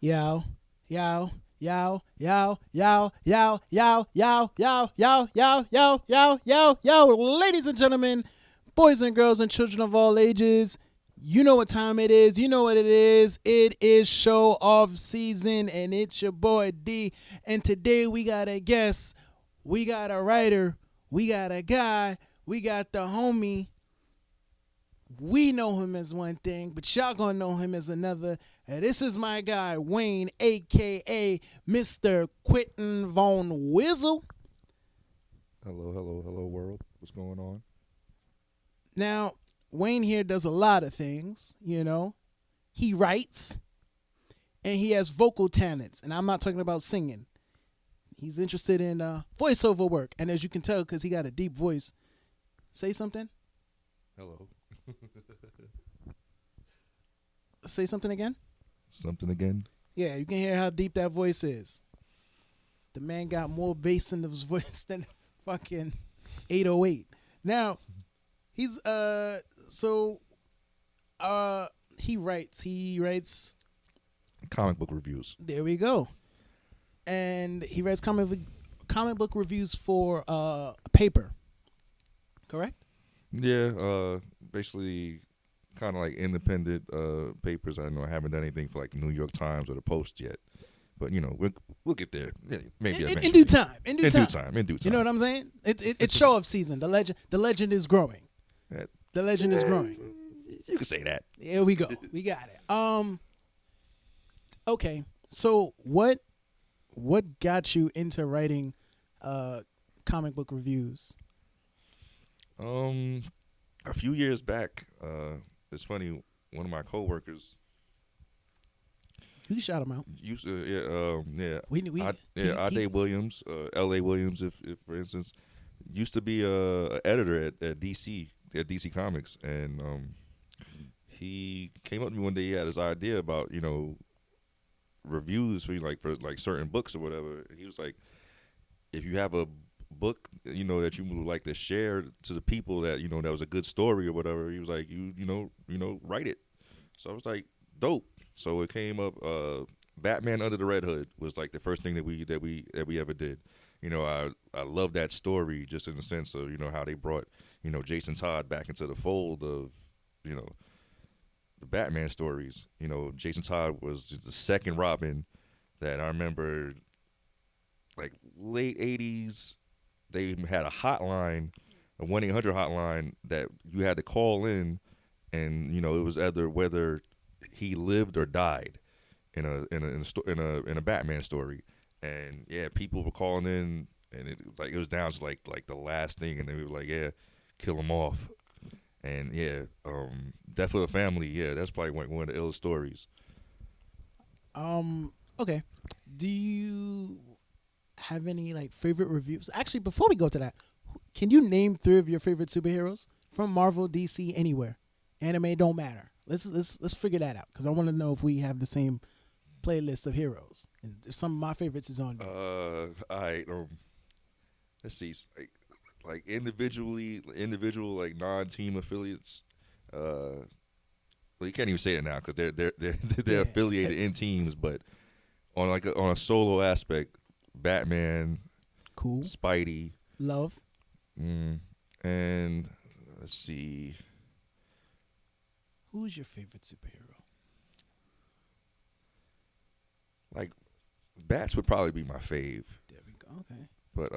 Yo, yo, yo, yo, yo, yo, yo, yo, yo, yo, yo, yo, yo, yo, ladies and gentlemen, boys and girls and children of all ages, you know what time it is. You know what it is. It is show off season, and it's your boy D. And today we got a guest, we got a writer, we got a guy, we got the homie. We know him as one thing, but y'all gonna know him as another. And this is my guy, Wayne, aka Mr. Quinten Von Wizzle. Hello, world. What's going on? Now, Wayne here does a lot of things, you know. He writes, and he has vocal talents, and I'm not talking about singing. He's interested in voiceover work, and as you can tell, because he got a deep voice, say something. Hello. Say something again. Something again? Yeah, you can hear how deep that voice is. The man got more bass in his voice than fucking 808. Now, he's he writes Comic book reviews. there we go. And he writes comic book reviews for a paper. Correct? Yeah, basically kind of like independent papers. I know I haven't done anything for like the New York Times or the Post yet. But, you know, we'll get there. Yeah, maybe In due time. In due time. In due time. You know what I'm saying? It's show off season. The legend is growing. That- The legend is growing. You can say that. Here we go. We got it. Okay. So what got you into writing comic book reviews? A few years back, it's funny, one of my coworkers You can shout him out. used to, We Ade Williams, L.A. Williams, if for instance, used to be a editor at DC Comics, and he came up to me one day. He had this idea about reviews for certain books or whatever. He was like, if you have a book that you would like to share to the people that that was a good story or whatever, he was like, write it. So I was like, dope. So it came up. Batman Under the Red Hood was like the first thing that we ever did. I love that story just in the sense of how they brought Jason Todd back into the fold of the Batman stories. Jason Todd was the second Robin that I remember, like late '80s. They had a hotline, a 1-800 hotline that you had to call in, and it was either whether he lived or died in a Batman story. And yeah, people were calling in, and it was down to like the last thing, and they were like, yeah, kill him off. And yeah, Death of the Family, yeah, that's probably one of the illest stories. Okay. Do you have any like favorite reviews? Actually, before we go to that, can you name 3 of your favorite superheroes from Marvel, DC, anywhere? Anime don't matter. Let's figure that out, because I want to know if we have the same playlist of heroes. And some of my favorites is on there. All right. Let's see. Like individual like non-team affiliates. Well, you can't even say it now because they're Yeah. affiliated in teams, but on a solo aspect, Batman, Cool. Spidey, Love. and let's see. Who's your favorite superhero? Like Bats would probably be my fave, There we go. Okay. but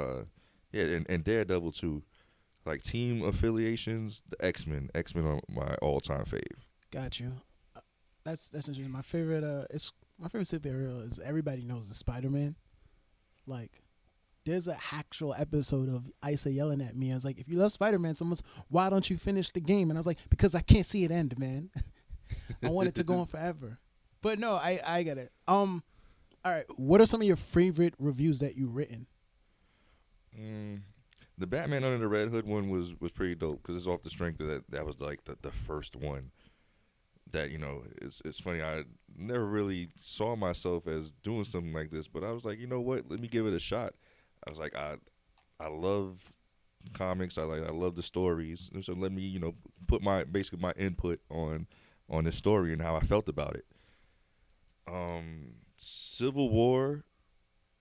yeah, and Daredevil too. Like team affiliations, the X-Men are my all-time fave. Got you. That's interesting. My favorite my favorite superhero is, everybody knows, is Spider-Man. Like, there's an actual episode of Isa yelling at me. I was like, if you love Spider-Man so much, why don't you finish the game? And I was like, because I can't see it end, man. I want it to go on forever. But no, I get it. All right, what are some of your favorite reviews that you've written? The Batman Under the Red Hood one was pretty dope because it's off the strength of that was like the first one. That it's funny, I never really saw myself as doing something like this, but I was like, you know what, let me give it a shot. I was like, I love comics, I love the stories, and so let me put my input on this story and how I felt about it. Civil War.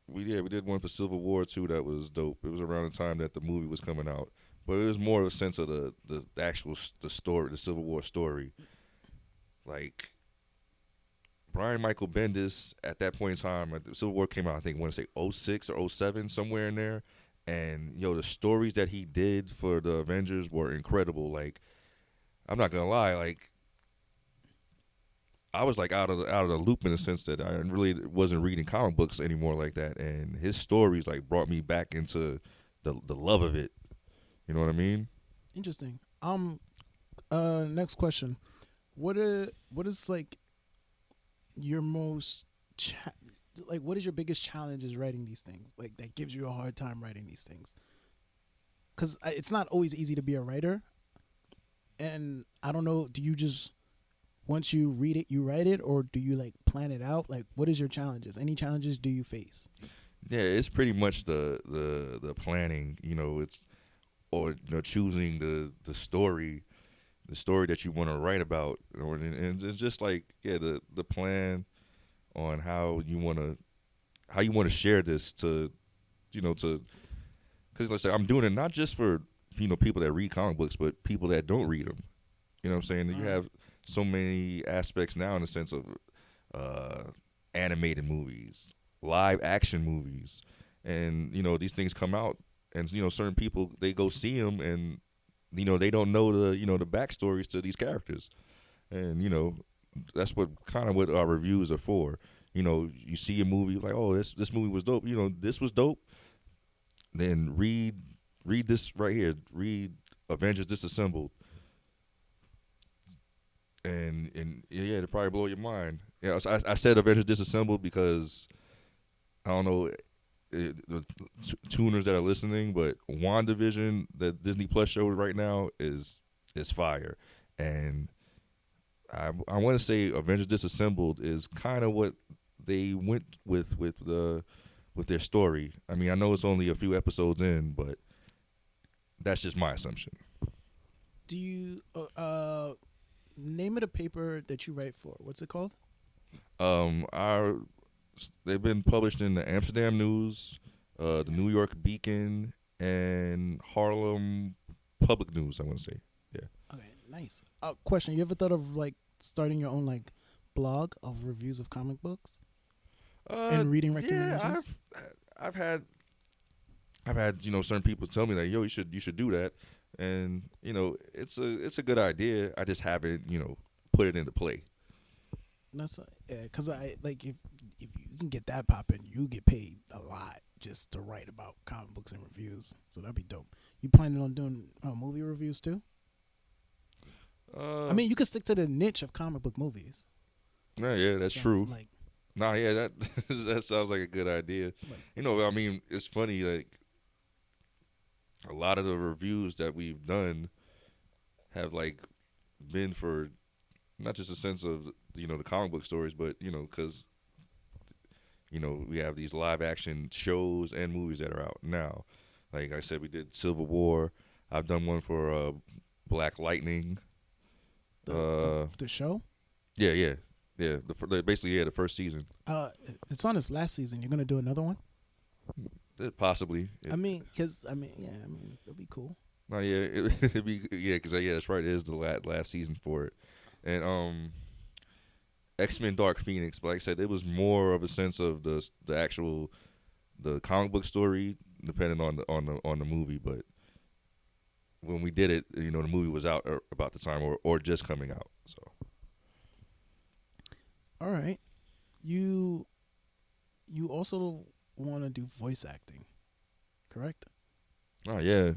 We did one for Civil War too. That was dope. It was around the time that the movie was coming out, but it was more of a sense of the actual the story, the Civil War story. Like Brian Michael Bendis at that point in time, the Civil War came out. I think I want to say '06 or '07, somewhere in there. And yo, the stories that he did for the Avengers were incredible. Like I'm not gonna lie, like I was like out of the loop in the sense that I really wasn't reading comic books anymore like that, and his stories like brought me back into the love of it. You know what I mean? Interesting. Next question. What is like your most like what is your biggest challenges writing these things? Like that gives you a hard time writing these things? Cuz it's not always easy to be a writer. And I don't know, do you just once you read it, you write it, or do you like plan it out? Like, what is your challenges? Any challenges do you face? Yeah, it's pretty much the planning. You know, it's or choosing the story, that you want to write about, and it's just like the plan on how you want to share this to because let's say I'm doing it not just for people that read comic books, but people that don't read them. You know what I'm saying? You have so many aspects now in the sense of animated movies, live action movies, and these things come out, and certain people they go see them, and they don't know the backstories to these characters, and that's what our reviews are for. You see a movie like, oh, this movie was dope. This was dope. Then read this right here. Read Avengers Disassembled. And yeah, it'll probably blow your mind. Yeah, I said Avengers Disassembled because I don't know the tuners that are listening, but WandaVision, the Disney Plus show right now, is fire, and I want to say Avengers Disassembled is kind of what they went with their story. I mean, I know it's only a few episodes in, but that's just my assumption. Do you name it a paper that you write for? What's it called? They've been published in the Amsterdam News, the New York Beacon, and Harlem Public News. I want to say, yeah. Okay, nice. Question: you ever thought of like starting your own like blog of reviews of comic books and reading recommendations? Yeah, I've had certain people tell me that you should do that, and it's a good idea. I just haven't put it into play. That's because I like if you can get that popping, you get paid a lot just to write about comic books and reviews. So that'd be dope. You planning on doing movie reviews too? I mean, you could stick to the niche of comic book movies. Yeah, that's true. Like, that that sounds like a good idea. Like, I mean, it's funny. Like a lot of the reviews that we've done have like been for not just a sense of the comic book stories, but because we have these live action shows and movies that are out now. Like I said, we did Civil War. I've done one for Black Lightning. The show? Yeah. Basically, the first season. It's on its last season. You're gonna do another one? Possibly. I mean, it'll be cool. No, yeah, it'd be because that's right. It is the last season for it, and X-Men Dark Phoenix. But like I said, it was more of a sense of the actual comic book story, depending on the movie. But when we did it, the movie was out about the time or just coming out. So, all right, you also want to do voice acting, correct? Oh yeah.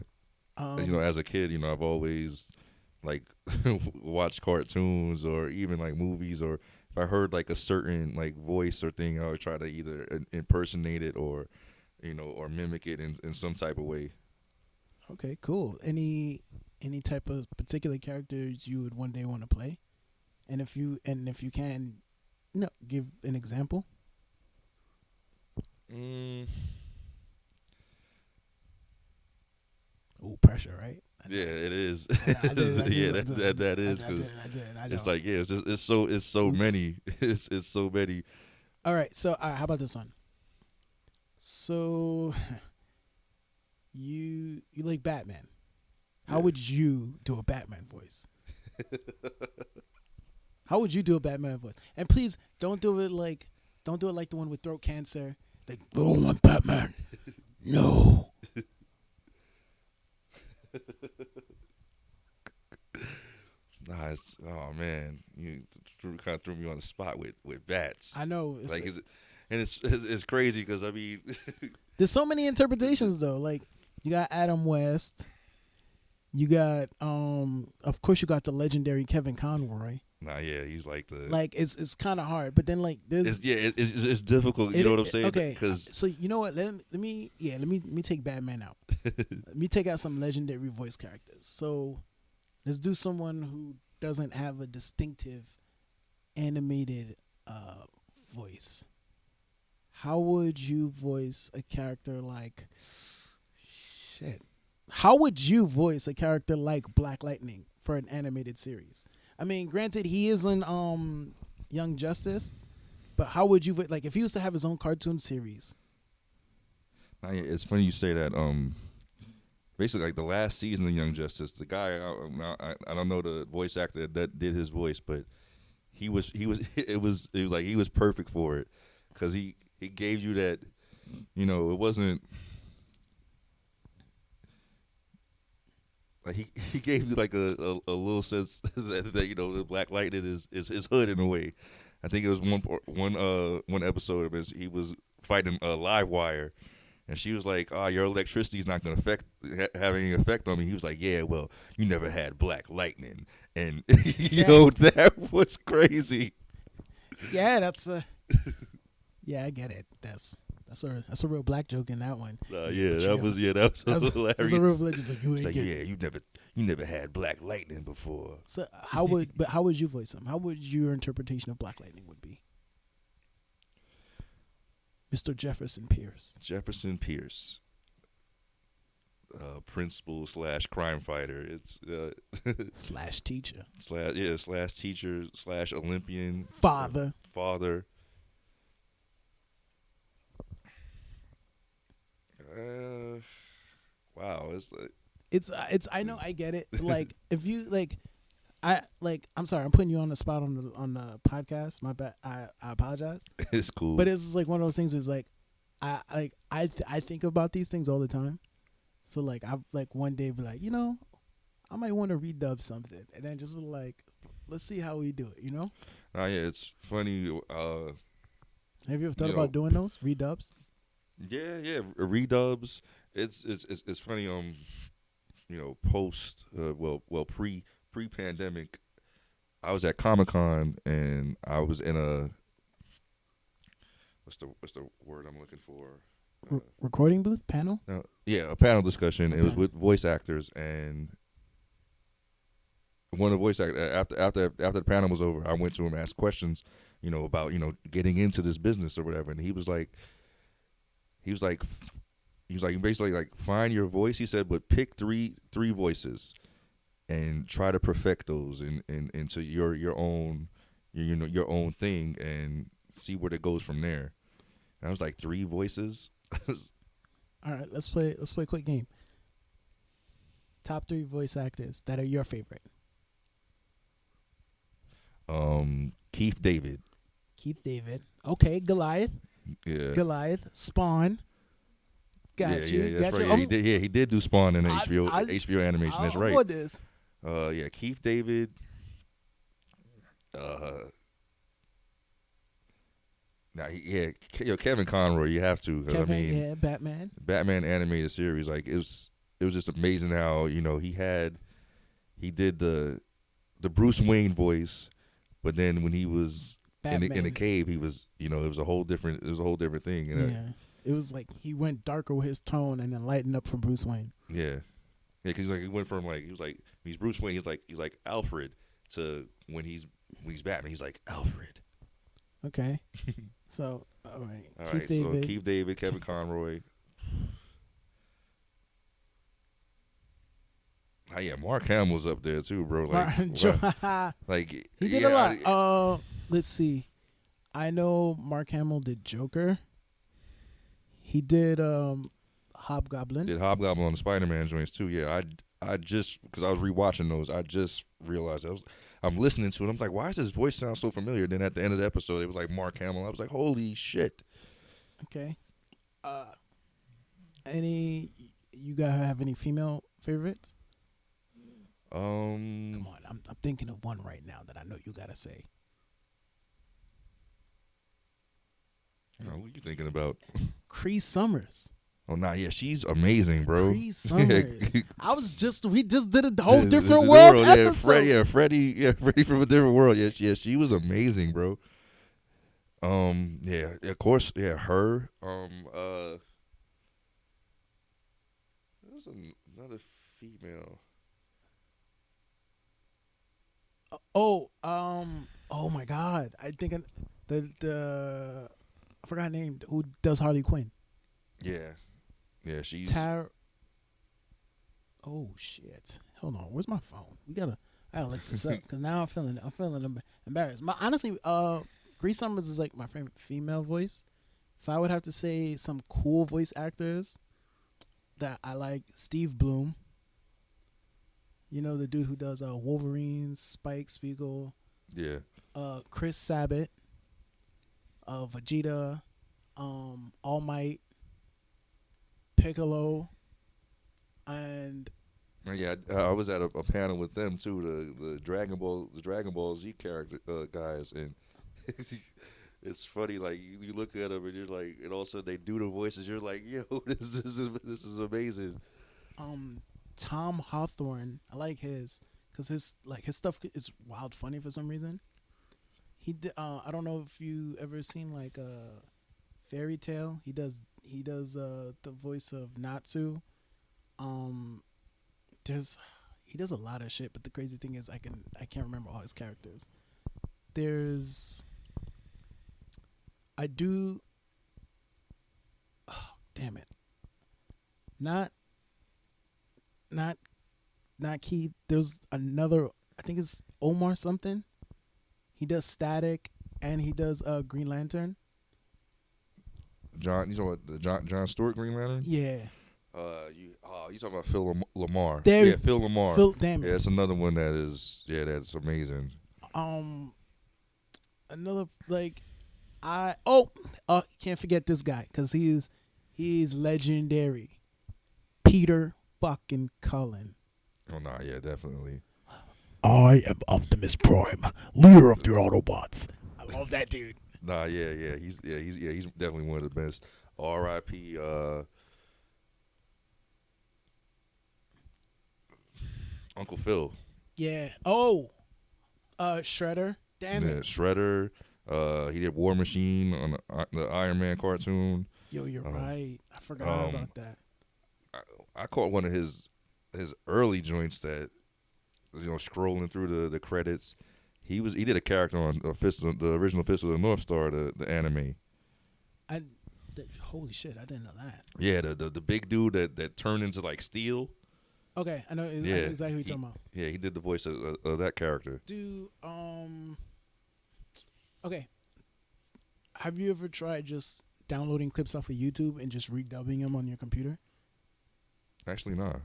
As a kid, I've always like watched cartoons or even like movies, or if I heard like a certain like voice or thing, I would try to either impersonate it or or mimic it in some type of way. Okay, cool. Any type of particular characters you would one day want to play, and if you can, give an example. Oh, pressure, right? Yeah, it is. I did, yeah, that is because it's like it's so many. It's so many. All right. So, how about this one? So, you like Batman? How Yeah. would you do a Batman voice? How would you do a Batman voice? And please don't do it like the one with throat cancer. Like, oh, I'm Batman. No. Nah, oh man, you kind of threw me on the spot with bats. I know. Like, it's crazy because I mean, There's so many interpretations though. Like, you got Adam West. You got of course you got the legendary Kevin Conroy. nah, yeah, he's like the Like, it's kind of hard, but then like there's it's difficult. You know what I'm saying? Okay, Because so you know what? Let me take Batman out. Let me take out some legendary voice characters. So let's do someone who doesn't have a distinctive animated voice. How would you voice a character like shit? How would you voice a character like Black Lightning for an animated series? I mean, granted, he is in Young Justice, but how would you like if he was to have his own cartoon series? nah, yeah, it's funny you say that. Basically, like the last season of Young Justice, the guy I don't know the voice actor that did his voice, but he was it was like he was perfect for it because he gave you that, you know, it wasn't like he gave you like a little sense that you know the Black Lightning is his hood in a way. I think it was one episode of it, he was fighting a live wire. And she was like, "Oh, your electricity is not going to have any effect on me." He was like, "Yeah, well, you never had Black Lightning," and you know that was crazy. Yeah, that's yeah, I get it. That's a real black joke in that one. That was hilarious. That's a real black joke. Like, it's like, yeah, you never had Black Lightning before. So how would you voice him? How would your interpretation of Black Lightning would be? Mr. Jefferson Pierce. Jefferson Pierce, principal / crime fighter. It's / teacher. / teacher / Olympian. Father. Wow, it's like it's. I know, I get it. Like, if you like, I'm sorry, I'm putting you on the spot on the podcast. My bad. I apologize. It's cool. But it's just like one of those things. Is like, I think about these things all the time. So like I like one day be like, you know, I might want to redub something, and then just be like, let's see how we do it. You know? Yeah, it's funny. Have you ever thought about doing those redubs? Yeah, redubs. It's funny. You know, post pre-pandemic, I was at Comic-Con and I was in a what's the word I'm looking for? Recording booth panel? No, yeah, a panel discussion. It was with voice actors, and one of the voice actors after the panel was over, I went to him and asked questions, you know, about, you know, getting into this business or whatever, and he was basically like, find your voice. He said, but pick three voices and try to perfect those into your own your own thing and see where it goes from there. And I was like, 3 voices. All right, let's play a quick game. Top 3 voice actors that are your favorite. Keith David. Okay, Goliath. Yeah. Goliath. Spawn. Got you. Yeah, that's right. Yeah, he did do Spawn in HBO animation. That's right. What is? Yeah, Keith David. Kevin Conroy. You have to. Batman. Batman animated series. Like, it was just amazing how, you know, he did the Bruce Wayne voice, but then when he was in the cave, he was, you know, it was a whole different thing. You know? Yeah. It was like he went darker with his tone and then lightened up from Bruce Wayne. Yeah, because like he went from like he's Bruce Wayne, he's like Alfred, to when he's Batman, he's like Alfred. Okay, so all right. So Keith David, Kevin Conroy. Oh yeah, Mark Hamill's up there too, bro. Like, like he did a lot. Let's see. I know Mark Hamill did Joker. He did Hobgoblin. Did Hobgoblin on the Spider-Man joints too. Yeah, I just because I was rewatching those, I just realized I'm listening to it. I'm like, why does his voice sound so familiar? Then at the end of the episode, it was like Mark Hamill. I was like, holy shit. Okay. You guys have any female favorites? Come on, I'm thinking of one right now that I know you gotta say. What are you thinking about? Cree Summers. Oh, nah, yeah, she's amazing, bro. Cree Summers. We just did a whole different world episode. Freddie from a different world. Yeah, she was amazing, bro. Yeah, of course, yeah, her. There's another female. Oh my God! I think the I forgot her name. Who does Harley Quinn? Yeah, she's. Oh shit! Hold on, where's my phone? I gotta look this up because now I'm feeling embarrassed. Honestly, Cree Summers is like my favorite female voice. If I would have to say some cool voice actors that I like, Steve Bloom. You know, the dude who does Wolverine, Spike Spiegel. Yeah. Chris Sabat, Vegeta, All Might, Piccolo, and yeah, I was at a panel with them too. The Dragon Ball Z character guys, and it's funny. Like you look at them and you're like, and all of a sudden they do the voices. You're like, yo, this is amazing. Tom Hawthorne, I like his because his stuff is wild funny for some reason. He did, I don't know if you ever seen like a Fairy Tale. He does the voice of Natsu. He does a lot of shit, but the crazy thing is I can't remember all his characters. Damn it. Not Keith. There's another, I think it's Omar something. He does Static and he does Green Lantern. You talking about the John Stewart Green Lantern? Yeah. You talking about Phil Lamar? Phil Lamar. Damn it. Yeah, that's another one that's amazing. Another can't forget this guy because he's legendary. Peter fucking Cullen. Oh nah, yeah, definitely. I am Optimus Prime, leader of the Autobots. I love that dude. Nah, yeah, he's definitely one of the best. R.I.P. Uncle Phil. Yeah. Oh. Shredder. Damn it. Shredder. He did War Machine on the Iron Man cartoon. Yo, you're right. I forgot about that. I caught one of his early joints that, scrolling through the credits. He did a character on the original Fist of the North Star, the anime. Holy shit! I didn't know that. Yeah, the big dude that turned into like steel. Okay, I know exactly who you're talking about. Yeah, he did the voice of that character. Okay. Have you ever tried just downloading clips off of YouTube and just redubbing them on your computer? Actually, nah.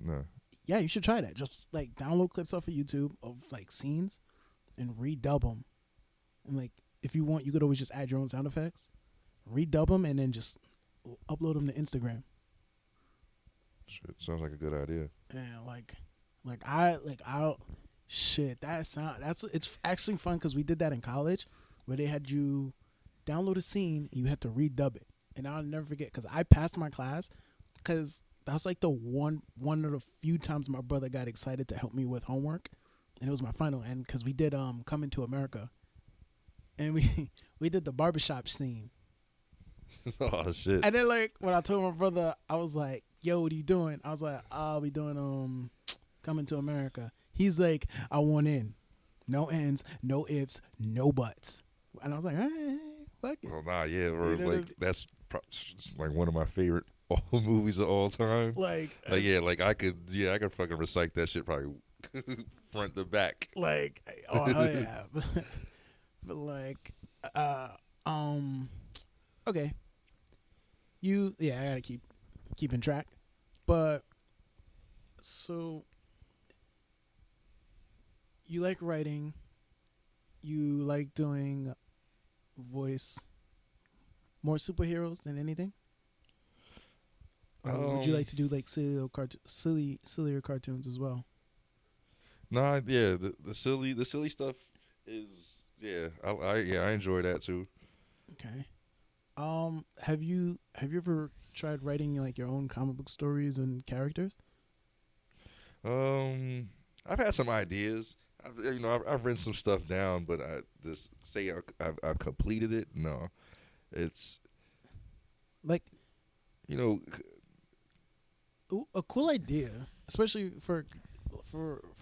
No. Yeah, you should try that. Just like download clips off of YouTube of like scenes and redub them. And like, if you want, you could always just add your own sound effects, redub them, and then just upload them to Instagram. Shit, sounds like a good idea. Yeah, it's actually fun because we did that in college, where they had you download a scene and you had to redub it. And I'll never forget because I passed my class because that was like the one of the few times my brother got excited to help me with homework, and it was my final. And because we did Coming to America, and we did the barbershop scene. Oh shit! And then like when I told my brother, I was like, "Yo, what are you doing?" I was like, "I'll be doing Coming to America." He's like, "I want in, no ends, no ifs, no buts." And I was like, "Hey, fuck it." Well, nah, yeah, that's like one of my favorite movies of all time. I could fucking recite that shit probably front to back. Like, oh hell yeah. But like, Okay. I gotta keeping track. But so you like writing, you like doing voice, more superheroes than anything? Or would you like to do like sillier cartoons as well? Nah, yeah, the silly stuff is I enjoy that too. Okay. Have you ever tried writing like your own comic book stories and characters? I've had some ideas. I've written some stuff down, but I just say I've completed it. No, it's Like you know a cool idea, especially for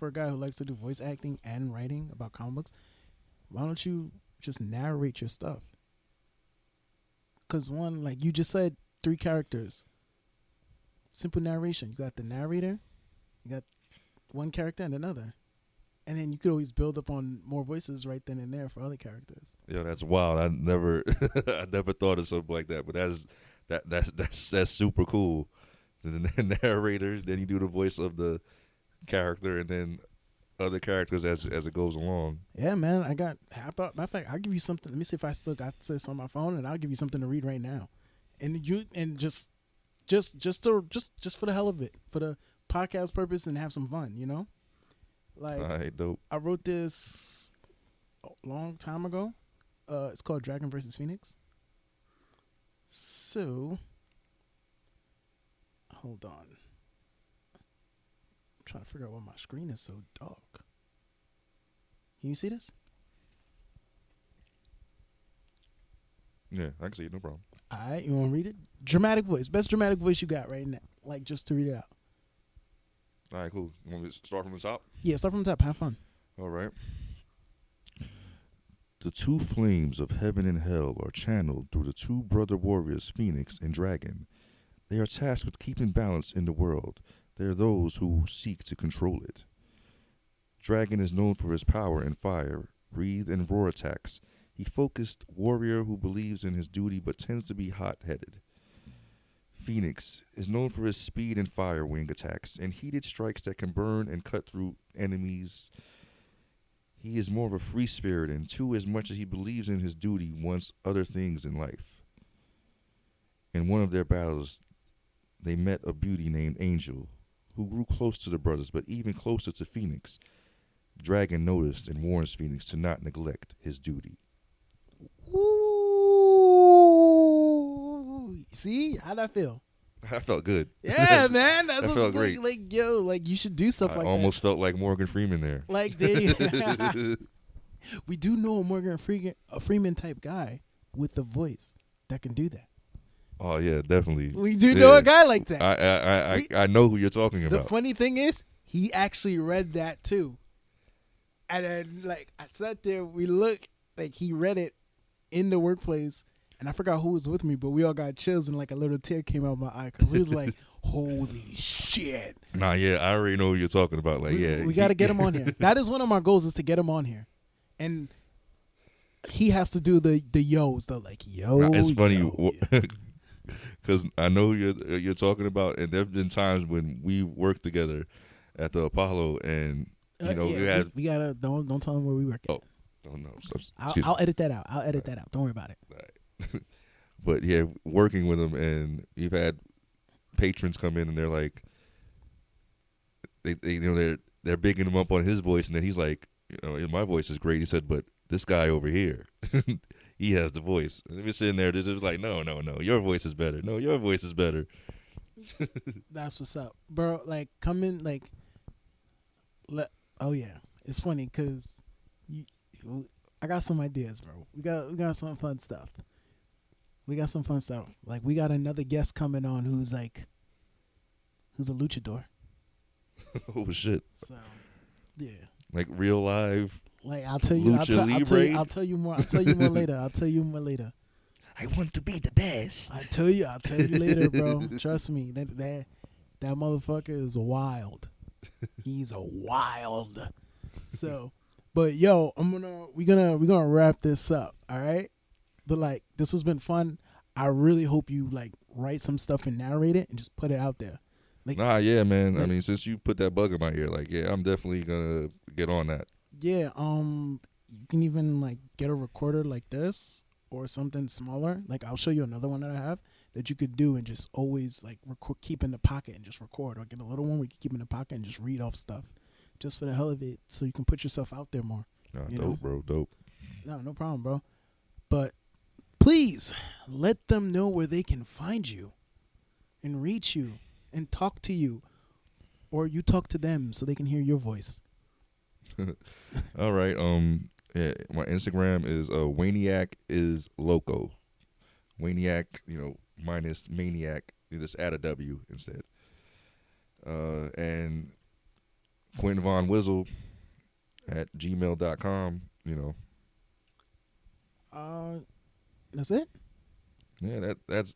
a guy who likes to do voice acting and writing about comic books. Why don't you just narrate your stuff? Because one, like you just said, 3 characters, simple narration. You got the narrator, you got one character and another, and then you could always build up on more voices right then and there for other characters. Yeah, that's wild. I never I never thought of something like that, but that's super cool. The narrator, then you do the voice of the character, and then other characters as it goes along. Yeah, man. Matter of fact, I'll give you something. Let me see if I still got this on my phone, and I'll give you something to read right now. And just for the hell of it, for the podcast purpose, and have some fun. Like All right, dope. I wrote this a long time ago. It's called Dragon versus Phoenix. So, hold on. I'm trying to figure out why my screen is so dark. Can you see this? Yeah, I can see it. No problem. All right, you want to read it? Dramatic voice. Best dramatic voice you got right now. Like, just to read it out. All right, cool. You want me to start from the top? Yeah, start from the top. Have fun. All right. The 2 flames of heaven and hell are channeled through the 2 brother warriors, Phoenix and Dragon. They are tasked with keeping balance in the world. They are those who seek to control it. Dragon is known for his power and fire, breathe and roar attacks. He focused warrior who believes in his duty but tends to be hot-headed. Phoenix is known for his speed and fire wing attacks and heated strikes that can burn and cut through enemies. He is more of a free spirit and too as much as he believes in his duty wants other things in life. In one of their battles, they met a beauty named Angel, who grew close to the brothers, but even closer to Phoenix. Dragon noticed and warns Phoenix to not neglect his duty. Ooh, see how'd I feel? I felt good. Yeah, man, that's That what felt it's great. like yo, like you should do stuff I like almost felt like Morgan Freeman there. that. Like we do know a Morgan Freeman type guy with the voice that can do that. Oh yeah, definitely. We do know a guy like that. I know who you're talking The about. funny thing is, he actually read that too. And then, like, I sat there, we looked, like, he read it in the workplace, and I forgot who was with me, but we all got chills, and, like, a little tear came out of my eye, because we was like, holy shit. Nah, yeah, I already know who you're talking about. Like, We got to get him on here. That is one of my goals, is to get him on here. And he has to do the yo's, the, like, yo, nah, it's funny. yo. Because I know who you're talking about, and there've been times when we worked together at the Apollo, and you know we gotta don't tell him where we work at. Oh no, I'll edit that out. Don't worry about it. Right. But yeah, working with him, and we've had patrons come in, and they're like, they're bigging him up on his voice, and then he's like, my voice is great. He said, but this guy over here, he has the voice. And we're sitting there, just like, no, your voice is better. No, your voice is better. That's what's up, bro. Like, come in, like, oh yeah, it's funny because I got some ideas, bro. We got some fun stuff. Like, we got another guest coming on who's a luchador. Oh shit! So, yeah. Like real live. Like, I'll tell you more later. I want to be the best. I'll tell you later, bro. Trust me. That motherfucker is wild. He's a wild. So, But yo, we're gonna wrap this up. All right. But like, this has been fun. I really hope you like write some stuff and narrate it and just put it out there. Like, Nah, yeah, man. I like- mean, since you put that bug in my ear, like, yeah, I'm definitely gonna get on that. yeah, you can even like get a recorder like this or something smaller. Like, I'll show you another one that I have that you could do and just always like keep in the pocket and just record, or get a little one where you can keep in the pocket and just read off stuff, just for the hell of it, so you can put yourself out there more. Nah, You dope, know? bro, dope. No problem, bro. But please let them know where they can find you and reach you and talk to you, or you talk to them so they can hear your voice. All right. Yeah, my Instagram is Waniac is Loco. Waniac, minus maniac. You just add a W instead. And Quinten Von Wizzle at gmail.com. That's it. Yeah, that's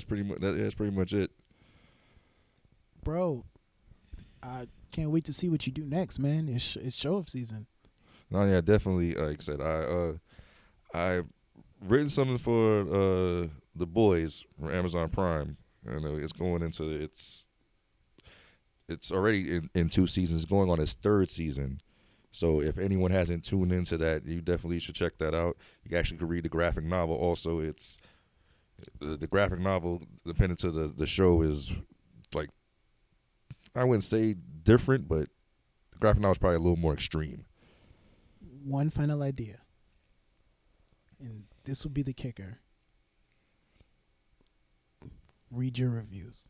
pretty much that's pretty much it. Bro, I can't wait to see what you do next, man. It's show off season. No, yeah, definitely. Like I said, I written something for The Boys from Amazon Prime. It's going into it's already in 2 seasons. It's going on its 3rd season. So if anyone hasn't tuned into that, you definitely should check that out. You actually can read the graphic novel. Also, it's the graphic novel, depending to the show, is like, I wouldn't say different, but the graphic novel is probably a little more extreme. One final idea, and this will be the kicker. Read your reviews.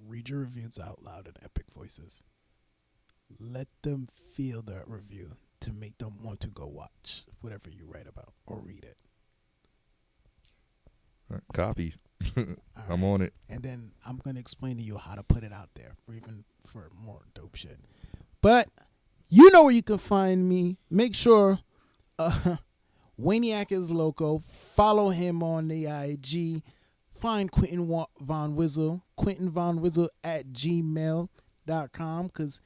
Read your reviews out loud in epic voices. Let them feel that review to make them want to go watch whatever you write about or read it. Copy. All I'm right? on it. And then I'm going to explain to you how to put it out there for more dope shit. But you know where you can find me. Make sure Waniac is Loco. Follow him on the IG. Find Quinten Von Wizzle. Quinten Von Wizzle at gmail.com, because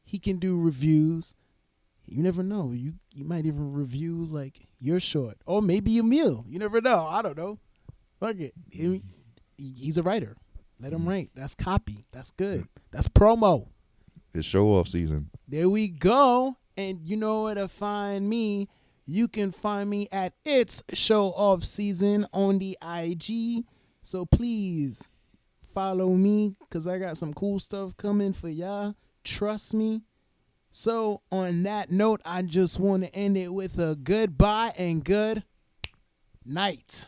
he can do reviews. You never know. You might even review like your short, or maybe a meal. You never know. I don't know. Fuck it. He's a writer. Let him write. That's copy. That's good. That's promo. It's show off season. There we go. And you know where to find me. You can find me at It's Show Off Season on the IG. So please follow me, because I got some cool stuff coming for y'all. Trust me. So on that note, I just want to end it with a goodbye and good night.